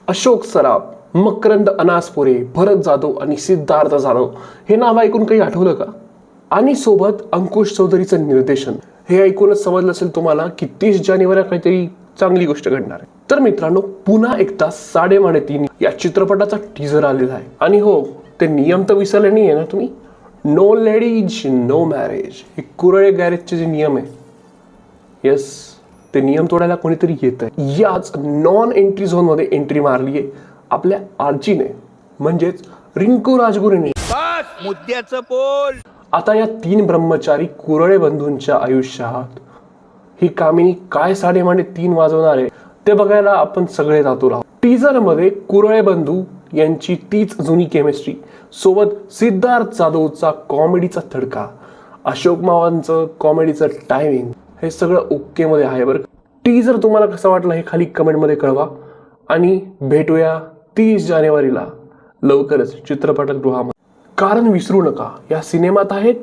अशोक सराफ, मकरंद अनासपुरे, भरत जाधव आणि सिद्धार्थ जाधव हे नाव ऐकून काही आठवलं का? आणि सोबत अंकुश चौधरीचं निर्देशन. हे ऐकूनच समजलं असेल तुम्हाला की 30 जानेवारी काहीतरी चांगली गोष्ट घडणार आहे. तर मित्रांनो, पुन्हा एकदा 3:30 या चित्रपटाचा टीजर आलेला आहे. आणि हो, ते नियम तर विसरले नाही आहे ना तुम्ही? नो लेडीज नो मॅरेज, हे कुरळे गॅरेजचे जे नियम आहे, येस, ते नियम तोडायला कोणीतरी येत आहे. याच नॉन एंट्री झोन मध्ये एंट्री मारली आहे आपल्या आर्चीने, म्हणजेच रिंकू राजगुरूने. मुद्द्याचं बोल. आता या 3 ब्रह्मचारी कुरळे बंधूंच्या आयुष्यात ही कामिनी काय साडेमाडे 3 वाजवणार आहे ते बघायला आपण सगळे जातो राहू. टीजर मध्ये कुरळे बंधू यांची तीच जुनी केमिस्ट्री, सोबत सिद्धार्थ जाधवचा कॉमेडीचा थडका, अशोक मावांचं कॉमेडीचं टायमिंग, हे सगळं ओके मध्ये आहे. बरं, टीजर तुम्हाला कसं वाटलं हे खाली कमेंट मध्ये कळवा. आणि भेटूया 30 जानेवारीला लवकरच चित्रपटगृहामध्ये. कारण विसरू नका, या सिनेमात आहेत